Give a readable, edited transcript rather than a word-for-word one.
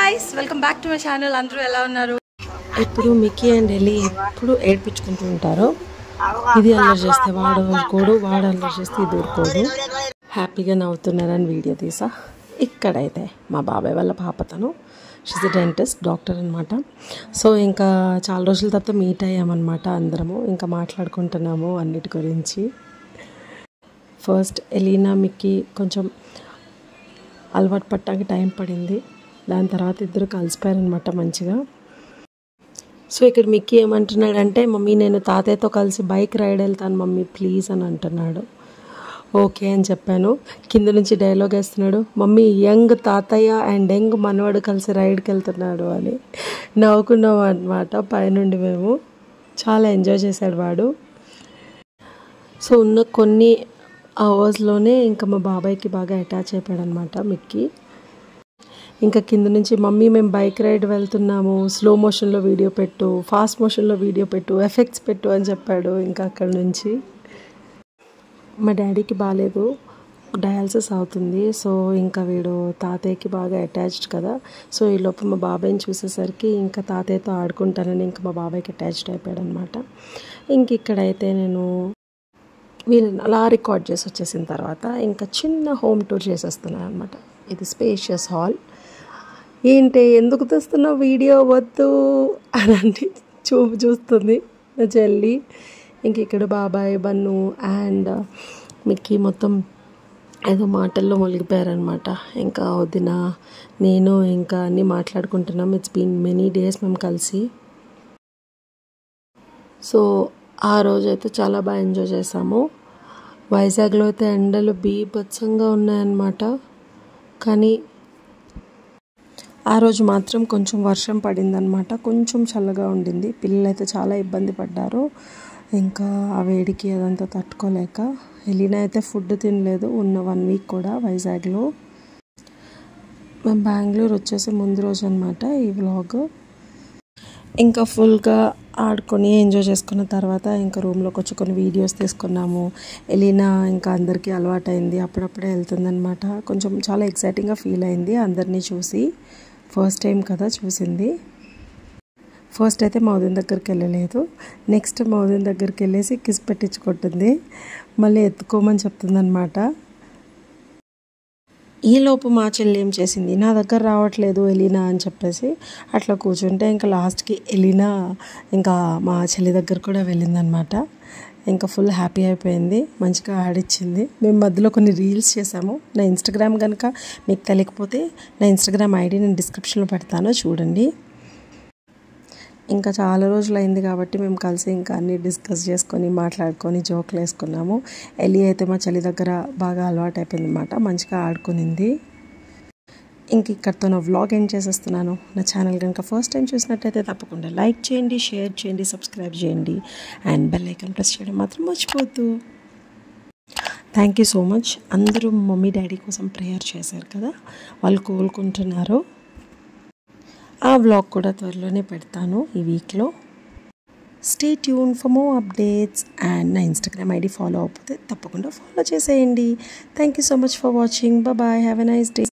guys, welcome back to my channel. Andru ela unnaru. ఇప్పుడు Mickey and ఎలి ఎప్పుడు ఏడ్పించుకుంటూ ఉంటారు. ఇది అల్లరి చేస్తే వాడు ఊరుకోడు, వాడు అల్లరి చేస్తే ఇది ఊరుకోడు. హ్యాపీగా నవ్వుతున్నారని వీడియో తీసా. ఇక్కడైతే మా బాబాయ్ వాళ్ళ పాపతను, షీజ్ ఎ డెంటిస్ట్, డాక్టర్ అనమాట. సో ఇంకా చాలా రోజుల తర్వాత మీట్ అయ్యామన్నమాట అందరము. ఇంకా మాట్లాడుకుంటున్నాము అన్నిటి గురించి. ఫస్ట్ ఎలీనా మిక్కీ కొంచెం అలవాటు పట్టడానికి టైం పడింది. దాని తర్వాత ఇద్దరు కలిసిపోయారనమాట మంచిగా. సో ఇక్కడ మిక్కీ ఏమంటున్నాడంటే, మమ్మీ నేను తాతయ్యతో కలిసి బైక్ రైడ్ వెళ్తాను మమ్మీ ప్లీజ్ అని అంటున్నాడు. ఓకే అని చెప్పాను. కింద నుంచి డైలాగ్ వేస్తున్నాడు, మమ్మీ యంగ్ తాతయ్య అండ్ యంగ్ మనవాడు కలిసి రైడ్కి వెళ్తున్నాడు అని. నవ్వుకున్నాం అనమాట పైనుండి మేము. చాలా ఎంజాయ్ చేశాడు వాడు. సో ఉన్న కొన్ని అవర్స్లోనే ఇంకా మా బాబాయ్కి బాగా అటాచ్ అయిపోయాడు అనమాట మిక్కీ. ఇంకా కింద నుంచి మమ్మీ మేము బైక్ రైడ్ వెళ్తున్నాము, స్లో మోషన్లో వీడియో పెట్టు, ఫాస్ట్ మోషన్లో వీడియో పెట్టు, ఎఫెక్ట్స్ పెట్టు అని చెప్పాడు. ఇంకా అక్కడ నుంచి మా డాడీకి బాగాలేదు, డయాలసిస్ అవుతుంది. సో ఇంకా వీడు తాతయ్యకి బాగా అటాచ్డ్ కదా. సో ఈ లోపు మా బాబాయ్ని చూసేసరికి ఇంకా తాతయ్యతో ఆడుకుంటానని ఇంకా మా బాబాయ్కి అటాచ్డ్ అయిపోయాడు అనమాట. ఇంక ఇక్కడైతే నేను వీళ్ళని అలా రికార్డ్ చేసి వచ్చేసిన తర్వాత ఇంకా చిన్న హోమ్ టూర్ చేసేస్తున్నాను అనమాట. ఇది స్పేషియస్ హాల్. ఏంటి ఎందుకు తెస్తున్నావు వీడియో వద్దు అని చూస్తుంది నా చెల్లి. ఇంక ఇక్కడ బాబాయ్, బన్ను అండ్ మిక్కీ మొత్తం ఏదో మాటల్లో మునిగిపోయారనమాట. ఇంకా వదిన నేను ఇంకా అన్నీ మాట్లాడుకుంటున్నాం. ఇట్స్ బీన్ మెనీ డేస్ మేము కలిసి. సో ఆ రోజైతే చాలా బాగా ఎంజాయ్ చేసాము. వైజాగ్లో అయితే ఎండలు బీభత్సంగా ఉన్నాయన్నమాట. కానీ ఆ రోజు మాత్రం కొంచెం వర్షం పడిందనమాట, కొంచెం చల్లగా ఉండింది. పిల్లలు అయితే చాలా ఇబ్బంది పడ్డారు ఇంకా ఆ వేడికి అదంతా తట్టుకోలేక. ఎలీనా అయితే ఫుడ్ తినలేదు ఉన్న 1 వీక్ కూడా వైజాగ్లో. మేము బెంగళూరు వచ్చేసి ముందు రోజు అనమాట ఈ వ్లాగ్. ఇంకా ఫుల్గా ఆడుకొని ఎంజాయ్ చేసుకున్న తర్వాత ఇంకా రూమ్లోకి వచ్చి కొన్ని వీడియోస్ తీసుకున్నాము. ఎలీనా ఇంకా అందరికీ అలవాటైంది, అప్పుడప్పుడే వెళ్తుందనమాట. కొంచెం చాలా ఎక్సైటింగ్గా ఫీల్ అయింది అందరినీ చూసి. ఫస్ట్ టైం కదా చూసింది. ఫస్ట్ అయితే మౌదిన్ దగ్గరికి వెళ్ళలేదు, నెక్స్ట్ మౌదిన్ దగ్గరికి వెళ్ళేసి కిస్ పెట్టించుకుంటుంది, మళ్ళీ ఎత్తుకోమని చెప్తుందనమాట. ఈలోపు మా చెల్లి ఏం చేసింది, నా దగ్గర రావట్లేదు ఎలీనా అని చెప్పేసి అట్లా కూర్చుంటే ఇంకా లాస్ట్కి ఎలీనా ఇంకా మా చెల్లి దగ్గర కూడా వెళ్ళిందనమాట. ఇంకా ఫుల్ హ్యాపీ అయిపోయింది, మంచిగా ఆడిచ్చింది. మేము మధ్యలో కొన్ని రీల్స్ చేసాము. నా ఇన్స్టాగ్రామ్ కనుక మీకు తెలియకపోతే నా ఇన్స్టాగ్రామ్ ఐడి నేను డిస్క్రిప్షన్లో పెడతాను, చూడండి. ఇంకా చాలా రోజులు అయింది కాబట్టి మేము కలిసి ఇంకా అన్నీ డిస్కస్ చేసుకొని మాట్లాడుకొని జోకులు వేసుకున్నాము. ఎలి అయితే మా చెల్లి దగ్గర బాగా అలవాటు అయిపోయింది అనమాట, మంచిగా ఆడుకునింది. ఇంక ఇక్కడితో నా వ్లాగ్ ఎండ్ చేసేస్తున్నాను. నా ఛానల్ కనుక ఫస్ట్ టైం చూసినట్టయితే తప్పకుండా లైక్ చేయండి, షేర్ చేయండి, సబ్స్క్రైబ్ చేయండి అండ్ బెల్ ఐకాన్ ప్రెస్ చేయడం మాత్రం మర్చిపోవద్దు. Thank you so much. అందరూ మమ్మీ డాడీ కోసం ప్రేయర్ చేశారు కదా, వాళ్ళు కోలుకుంటున్నారు. ఆ వ్లాగ్ కూడా త్వరలోనే పెడతాను ఈ వీక్లో. Stay tune for more updates and నా ఇన్స్టాగ్రామ్ ఐడి ఫాలో అవ్వకపోతే తప్పకుండా ఫాలో చేసేయండి. Thank you so much for watching. Bye, have a nice day.